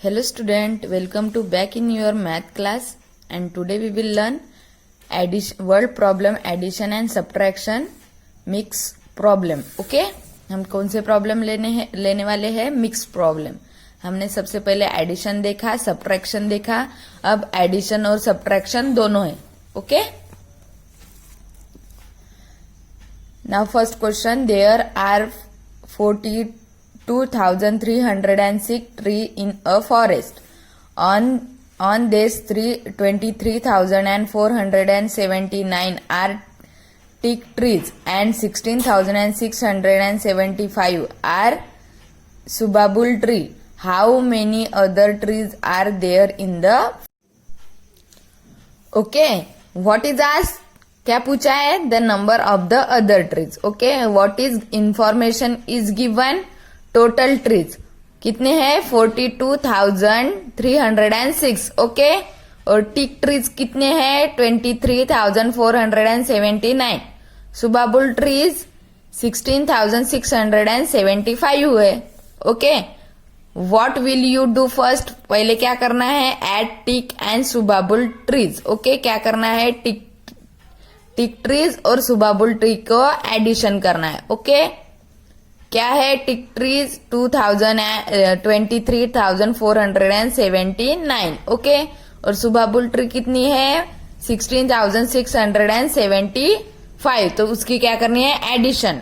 Hello student, welcome to back in your math class and today we will learn word problem addition and subtraction mix problem. Okay? हम कौन से problem लेने वाले हैं? Mix problem. हमने सबसे पहले एडिशन देखा, सब्ट्रैक्शन देखा, अब एडिशन और सब्ट्रैक्शन दोनों है. Okay? Now first question, there are 42,306 trees in a forest. On this 23,479 are teak trees and 16,675 are subabul tree. How many other trees are there in the? Okay, what is asked? क्या पूछा है? The number of the other trees. Okay, what is information is given? Total trees कितने हैं? 42,306. Okay, और टिक trees कितने हैं? 23,479. सुबाबुल trees 16,675 हुए. Okay, what will you do first? पहले क्या करना है? Add teak and subabul trees. Okay, क्या करना है? टिक ट्रीज और सुबाबुल ट्री को एडिशन करना है. ओके, क्या है? टिक ट्रीज 23,479. ओके, और सुबाबुल ट्री कितनी है? 16,675. तो उसकी क्या करनी है? एडिशन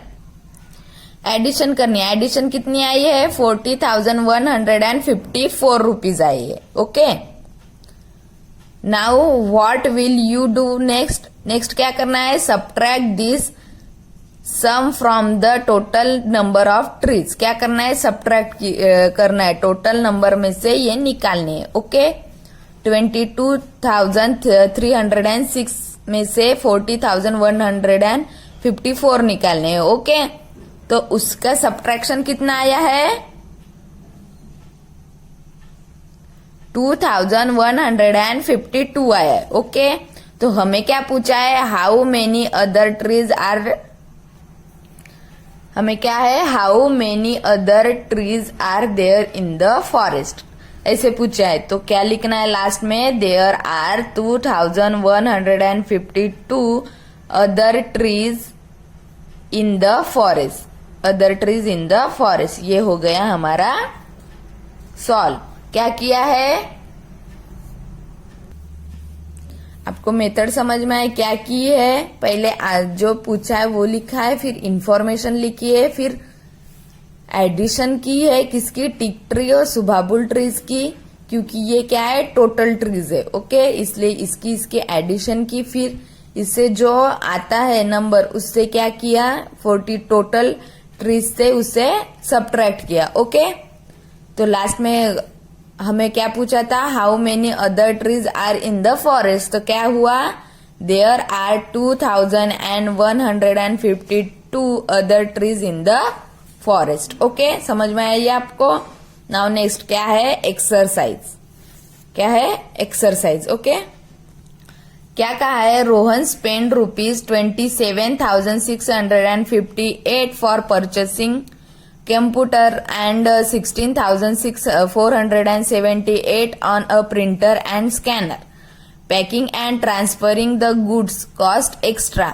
करनी है. एडिशन कितनी आई है? 40,154 रुपीज आई है. Okay, now what will you do next? Next क्या करना है? Subtract this sum from the total number of trees. क्या करना है? सब्ट्रैक्ट करना है. टोटल नंबर में से ये निकालने है. ओके, 22,306 में से 40,154 निकालने हैं. ओके, तो उसका सब्ट्रैक्शन कितना आया है? 2,152 आया है. ओके, तो हमें क्या पूछा है? How many other trees are. हमें क्या है? How many other trees are there in the forest, ऐसे पूछा है. तो क्या लिखना है लास्ट में? There are 2,152 other trees in the forest. Other trees in the forest, ये हो गया हमारा सॉल्व. क्या किया है? आपको मेथड समझ में आए क्या की है? पहले जो पूछा है वो लिखा है, फिर इंफॉर्मेशन लिखी है, फिर एडिशन की है. किसकी? टिक ट्री और सुबाबुल ट्रीज की, क्योंकि ये क्या है? टोटल ट्रीज है. ओके, इसलिए इसकी एडिशन की, फिर इससे जो आता है नंबर उससे क्या किया? 40 टोटल ट्रीज से उससे सब्ट्रैक्ट किया. ओके, तो लास्ट में हमें क्या पूछा था? How many other trees are in the forest. तो क्या हुआ? There are 2,152 other trees in the forest. Okay, समझ में आया ये आपको? नाउ नेक्स्ट क्या है? एक्सरसाइज. क्या है? एक्सरसाइज. ओके, क्या कहा है? Rohan spend ₹27,658 for purchasing computer and 16,478 on a printer and scanner. Packing and transferring the goods cost extra.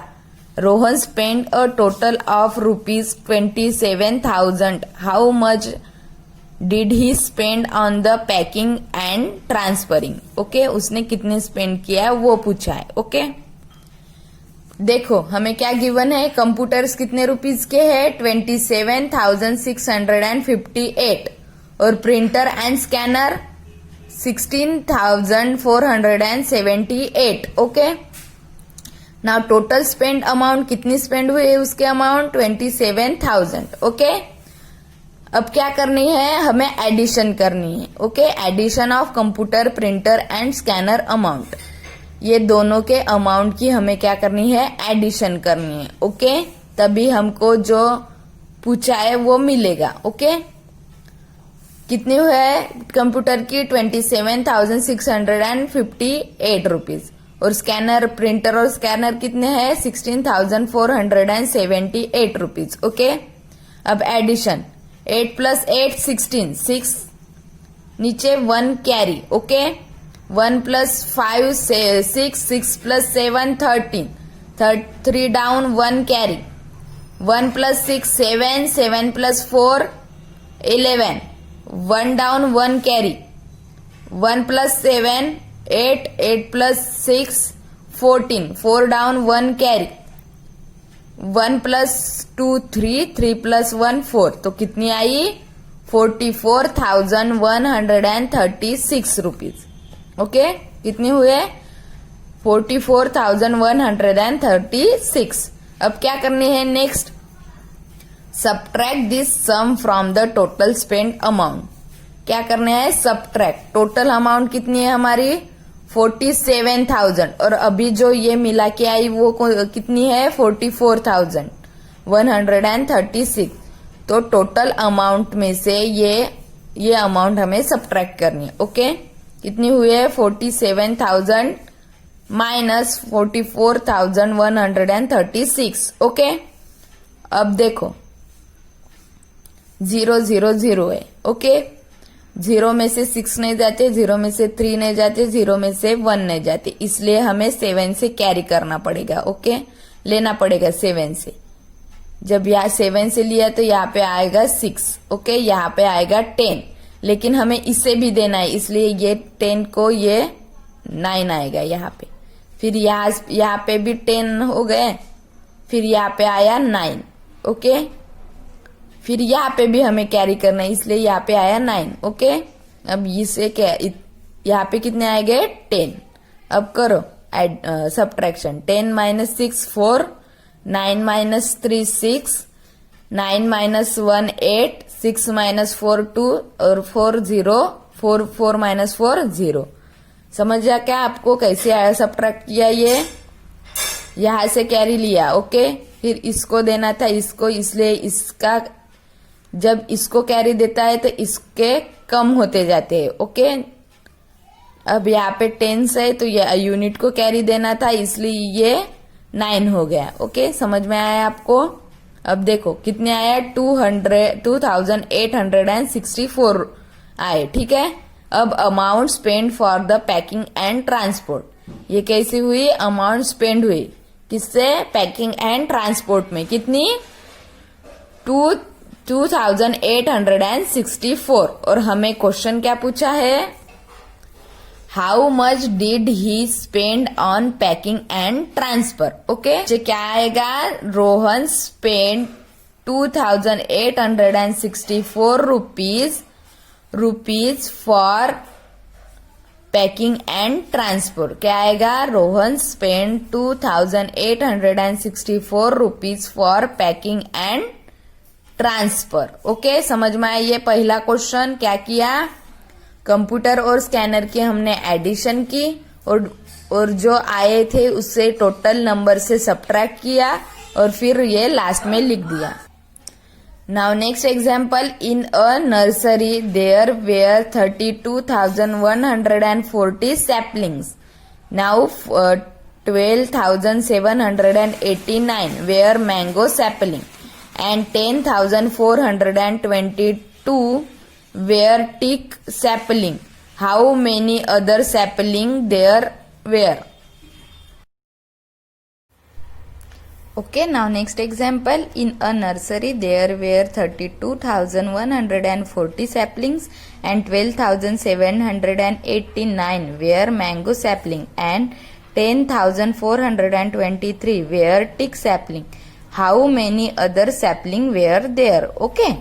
Rohan spent a total of ₹27,000. How much did he spend on the packing and transferring? Okay, उसने कितने spend किया है वो पूछा है. Okay, देखो हमें क्या गिवन है? कंप्यूटर्स कितने रुपीज के हैं? 27,658 और printer and scanner 16,478. Okay, now total spend amount कितनी स्पेंड हुई है? उसके अमाउंट 27,000. ओके, अब क्या करनी है? हमें एडिशन करनी है. Okay, addition of computer, printer and scanner amount. ये दोनों के अमाउंट की हमें क्या करनी है? एडिशन करनी है. ओके, तभी हमको जो पूछा है वो मिलेगा. ओके, कितने हुए कंप्यूटर की? 27,658 रुपीज. और स्कैनर, प्रिंटर और स्कैनर कितने हैं? 16,478 रुपीज. ओके, अब एडिशन 8 + 8 16. 6 नीचे 1 carry, okay. 1 plus 5 6, 6 plus 7 13, 3 down 1 carry. 1 plus 6 7, 7 plus 4 11, 1 down 1 carry. 1 plus 7 8, 8 plus 6 14, 4 down 1 carry. 1 plus 2 3, 3 plus 1 4, तो कितनी आई? 44,136 रुपीज, ओके। कितनी हुए? 44,136। अब क्या करनी है next? Subtract this sum from the total spend amount. क्या करना है? सब्ट्रैक्ट। टोटल अमाउंट कितनी है हमारी? 47,000, और अभी जो ये मिला के आई वो कितनी है? 44,136। तो टोटल अमाउंट में से ये अमाउंट हमें सब्ट्रैक्ट करनी है, ओके। कितनी हुई है? 47,000 माइनस 44,136, ओके। अब देखो 0 0 0 है, ओके। 0 में से 6 नहीं जाते, 0 में से 3 नहीं जाते, 0 में से 1 नहीं जाते, इसलिए हमें 7 से कैरी करना पड़ेगा, ओके। लेना पड़ेगा 7 से। जब यहाँ 7 से लिया तो यहाँ पे आएगा 6, ओके। यहाँ पे आएगा 10, लेकिन हमें इसे भी देना है, इसलिए ये 10 को ये 9 आएगा यहाँ पे। फिर यहाँ पे भी 10 हो गए, फिर यहाँ पे आया 9, ओके। फिर यहाँ पे भी हमें कैरी करना है, इसलिए यहाँ पे आया 9, ओके। अब इसे क्या, यहाँ पे कितने आएंगे? 10। अब करो subtraction. 10 minus 6 4, 9 minus 3 6, 9 minus 1 8, 6 minus 4 2, और 4 0, 4 माइनस 4 0। समझ गया क्या आपको कैसे आया सब्ट्रैक्ट किया? ये यहां से कैरी लिया, ओके। फिर इसको देना था इसको, इसलिए इसका जब इसको कैरी देता है तो इसके कम होते जाते हैं, ओके। अब यहाँ पे 10 है तो ये यूनिट को कैरी देना था, इसलिए ये 9 हो गया, ओके। समझ में आया आपको? अब देखो कितने आया? 2,864 आए, ठीक है। अब amount spend for the packing and transport, ये कैसी हुई? अमाउंट स्पेंड हुई किससे? पैकिंग एंड ट्रांसपोर्ट में। कितनी? 2,864। और हमें क्वेश्चन क्या पूछा है? How much did he spend on packing and transfer, okay. क्या आएगा? Rohan spend 2,864 rupees for packing and transport. क्या आएगा? Rohan spend 2,864 rupees for packing and transfer, okay. समझ में आया ये पहला क्वेश्चन? क्या किया? कंप्यूटर और स्कैनर की हमने एडिशन की, और जो आए थे उससे टोटल नंबर से सब्ट्रैक्ट किया, और फिर ये लास्ट में लिख दिया। Now next example, in a nursery there were 32,140 saplings, now 12,789 were mango sapling, and 10,422 were teak sapling. How many other sapling there were? Okay, now next example. In a nursery there were 32,140 saplings and 12,789 were mango sapling and 10,423 were teak sapling. How many other sapling were there? Okay.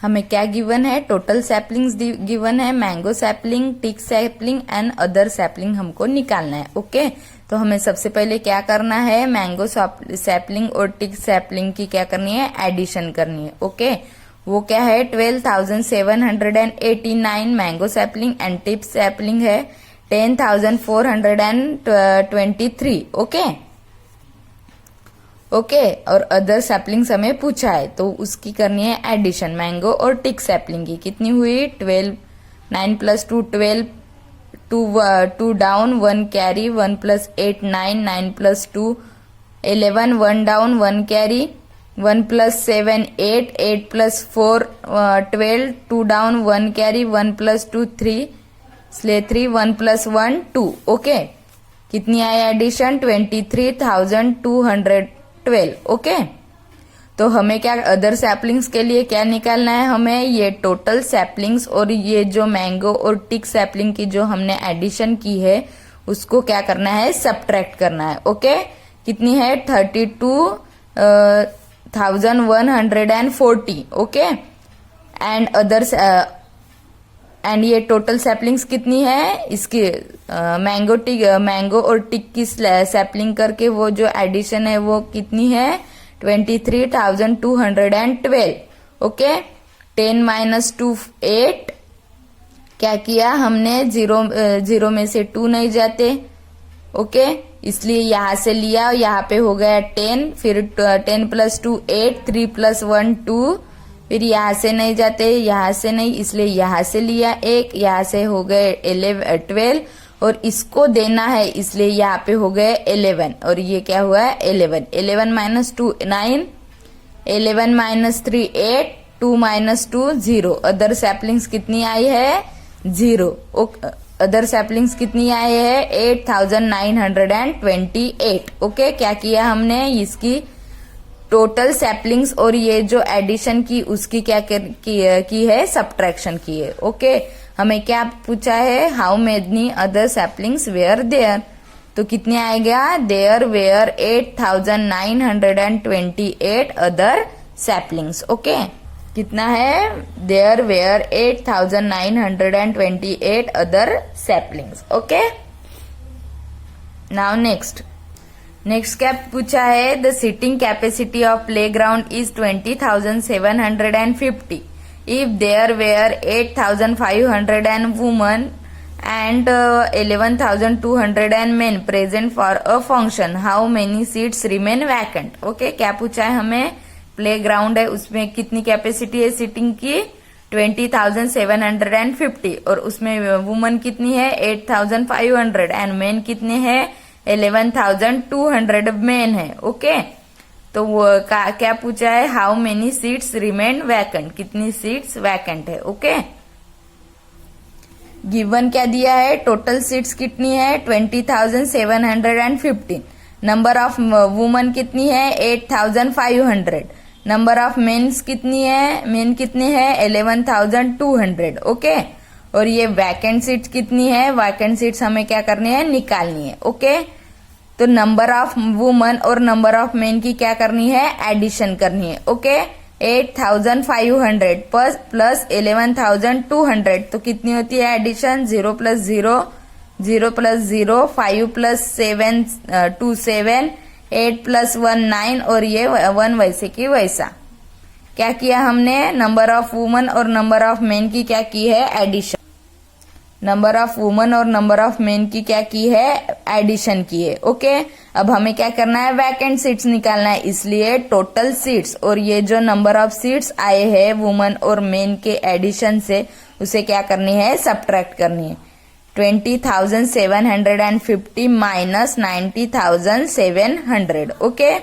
हमें क्या given है? Total saplings given है, mango sapling, tick sapling and other sapling हमको निकालना है, okay. तो हमें सबसे पहले क्या करना है? मैंगो सैपलिंग और टिक सैपलिंग की क्या करनी है? एडिशन करनी है, ओके। वो क्या है? 12,789 mango sapling and tick sapling है 10,423, ओके। ओके, और अदर सैपलिंग्स हमें पूछा है तो उसकी करनी है एडिशन। मैंगो और टिक सैपलिंग की कितनी हुई? 12, 9 plus 2 12, 2 down 1 carry, 1 plus 8 9, 9 plus 2 11, 1 down 1 carry, 1 + 7 8, 8 + 4 12, 2 down 1 carry, 1 + 2 3, इसलिए 3, 1 + 1 2। ओके, कितनी आई एडिशन 23,212। ओके, तो हमें क्या अदर सैपलिंग्स के लिए क्या निकालना है, हमें ये टोटल सैपलिंग्स और ये जो मैंगो और टिक सैपलिंग की जो हमने एडिशन की है उसको क्या करना है, सब्ट्रैक्ट करना है। ओके, कितनी है 32,140। ओके, एंड अदर्स एंड ये टोटल सैपलिंग्स कितनी है इसकी, मैंगो और टिक की सैपलिंग करके वो जो एडिशन है वो कितनी है 23,212। ओके, 10 - 2 8, क्या किया हमने, जीरो में से 2 नहीं जाते। ओके, इसलिए यहां से लिया, यहाँ पे हो गया 10, फिर 10 + 2 8, 3 + 1 2, फिर यहां से नहीं जाते, यहां से नहीं, इसलिए यहां से लिया 1, यहाँ से हो गए 12 और इसको देना है इसलिए यहाँ पे हो गए 11 और ये क्या हुआ है 11। 11 - 2 9, 11 - 3 8, 2 - 2 0। अदर सैपलिंग्स कितनी आई है 0। अदर सैपलिंग्स कितनी आई है 8,928। ओके, क्या किया हमने, इसकी टोटल सैपलिंग्स और ये जो एडिशन की उसकी क्या की है, सब्ट्रैक्शन की है। ओके, हमें क्या पूछा है, how many other saplings were there, तो कितने आएगा, there were 8,928 other saplings. Okay, कितना है, there were 8,928 other saplings. Okay, now next क्या पूछा है, the seating capacity of playground is 20,750 if there were 8,500 women and 11,200 men present for a function, how many seats remain vacant। Okay, क्या पूछा है हमें, playground है उसमें कितनी कैपेसिटी है सीटिंग की 20,750 और उसमें वुमन कितनी है 8,500 एंड मेन कितने हैं 11,200 मेन है। ओके, तो वो क्या पूछा है, how many seats remain vacant, कितनी सीट्स वैकेंट है। ओके, गिवन क्या दिया है, टोटल सीट्स कितनी है 20,715, नंबर ऑफ वुमन कितनी है 8,500, नंबर ऑफ मेन्स कितनी है, मेन कितने हैं 11,200। ओके, और ये वैकेंट सीट्स कितनी है, वैकेंट सीट्स हमें क्या करनी है, निकालनी है। ओके, तो नंबर ऑफ वुमन और नंबर ऑफ मेन की क्या करनी है, एडिशन करनी है। ओके, 8,500 प्लस 11,200 तो कितनी होती है एडिशन, 0 + 0, 0 + 0, 5 + 7 2 7, 8 + 1 9 और ये 1 वैसे की वैसा। क्या किया हमने, नंबर ऑफ वुमन और नंबर ऑफ मेन की क्या की है, एडिशन। नंबर ऑफ वुमन और नंबर ऑफ मेन की क्या की है, एडिशन की है। ओके, अब हमें क्या करना है, वैकेंट सीट्स निकालना है, इसलिए टोटल सीट्स और ये जो नंबर ऑफ सीट्स आए हैं वुमन और मेन के एडिशन से उसे क्या करनी है, सब्ट्रैक्ट करनी है। 20,750 माइनस 90,700। ओके,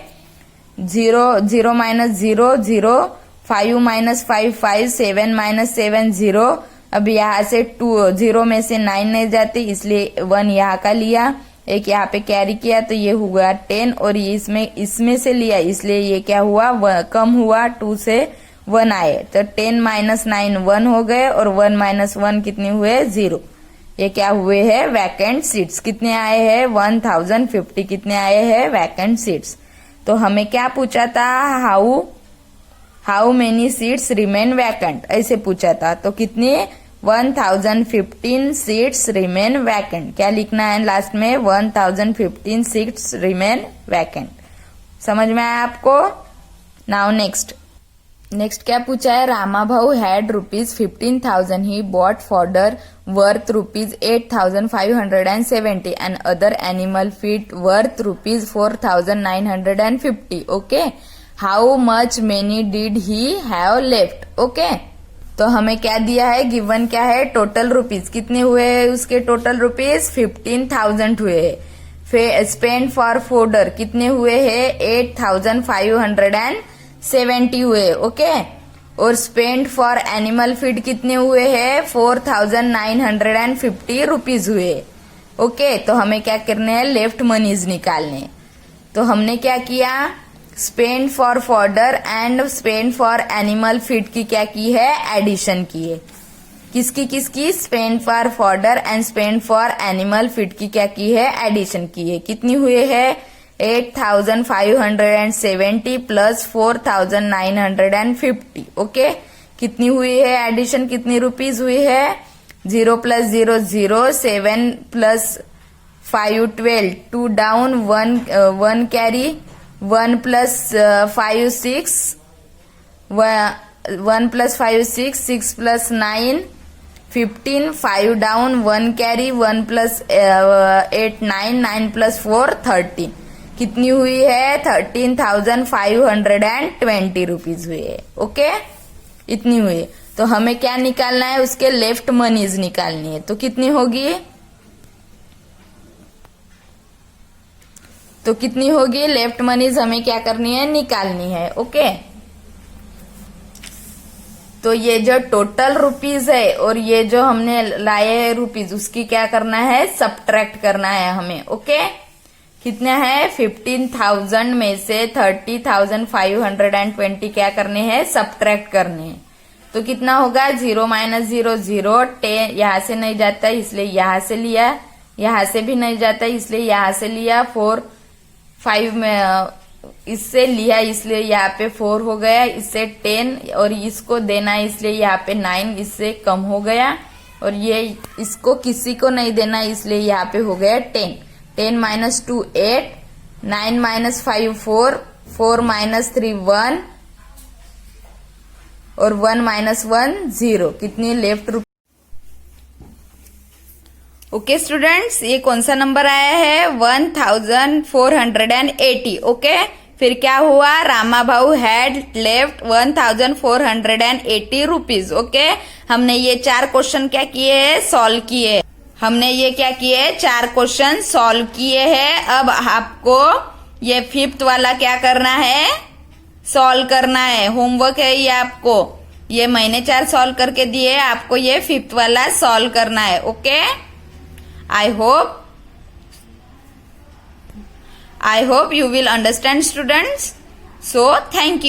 0 0 - 0 0, 5 - 5 5, 7 - 7 0। अब यहाँ से 2 0 में से 9 नहीं जाती इसलिए 1 यहाँ का लिया, एक यहाँ पे कैरी किया तो ये हुआ 10 और ये इसमें से लिया इसलिए ये क्या हुआ, कम हुआ, 2 से 1 आए तो 10 - 9 1 हो गए और 1 - 1 कितने हुए 0। ये क्या हुए हैं, वैकेंट सीट्स। कितने आए हैं 1,050 कितने आए हैं वैकेंट सीट्स। तो हमें क्या पूछा था, how many seats remain vacant, ऐसे पूछा था। तो कितने 1,015 सीट्स रिमेन वैकेंट, क्या लिखना है लास्ट में 1,015 सीट्स रिमेन वैकेंट। समझ में आया आपको। नाउ नेक्स्ट क्या पूछा है, रामा भाऊ had ₹15,000 he bought fodder worth ₹8,570 and other animal feed worth ₹4,950। Okay, how much many did he have left. Okay, तो हमें क्या दिया है, गिवन क्या है, टोटल रुपीज कितने हुए हैं, उसके टोटल रुपीज 15,000 हुए हैं। फिर स्पेंड फॉर फोडर कितने हुए हैं 8,570 70 हुए, ओके। और स्पेंड फॉर एनिमल फीड कितने हुए हैं? 4950 रुपीज हुए, ओके। तो हमें क्या करने हैं? लेफ्ट मनीज निकालने। तो हमने क्या किया? Spend for fodder and spend for animal feed की क्या की है? एडिशन की है। किसकी किसकी? Spend for fodder and spend for animal feed की क्या की है? एडिशन की है। कितनी हुए है? 8570 प्लस 4950, ओके। कितनी हुई है एडिशन? कितनी रुपीज हुई है? 0 plus 0 0, 7 plus 5 12, 2 down, 1 carry, 1 plus 5 6, 1 plus 5 6, 6 plus 9 15, 5 down, 1 carry, 1 plus 8 9, 9 plus 4 13। कितनी हुई है? 13,520 रुपीज हुई है, ओके। इतनी हुई है। तो हमें क्या निकालना है? उसके लेफ्ट मनीज निकालनी है। तो कितनी होगी? तो कितनी होगी? लेफ्ट मनीज हमें क्या करनी है? निकालनी है, ओके। तो ये जो टोटल रुपीज है और ये जो हमने लाए हैं रुपीज, उसकी क्या करना है? सब्ट्रैक्ट करना है हमें, ओके। कितना है? 15,000 में से 30,520 क्या करने हैं? सब्ट्रैक्ट करने हैं। तो कितना होगा? 0 माइनस 0 0, 10 यहां से नहीं जाता इसलिए यहां से लिया, यहां से भी नहीं जाता इसलिए यहां से लिया, 4 5 में इससे लिया इसलिए यहाँ पे 4 हो गया, इससे 10 और इसको देना है इसलिए यहाँ पे 9 इससे कम हो गया, और ये इसको किसी को नहीं देना इसलिए यहाँ पे हो गया 10। 10 माइनस 2 8, 9 माइनस 5 4, 4 माइनस 3 1 और 1 माइनस 1 0। कितनी लेफ्ट? ओके स्टूडेंट्स, ये कौन सा नंबर आया है? 1480, ओके। फिर क्या हुआ? रामा भाऊ हैड लेफ्ट 1480 रुपीज, ओके। हमने ये 4 क्वेश्चन क्या किए हैं? सॉल्व किए। हमने ये क्या किए? 4 क्वेश्चन सॉल्व किए हैं। अब आपको ये 5th वाला क्या करना है? सॉल्व करना है। होमवर्क है ये आपको। ये मैंने 4 सॉल्व करके दिए, आपको ये 5th वाला सॉल्व करना है, okay. I hope you will understand, students. So thank you.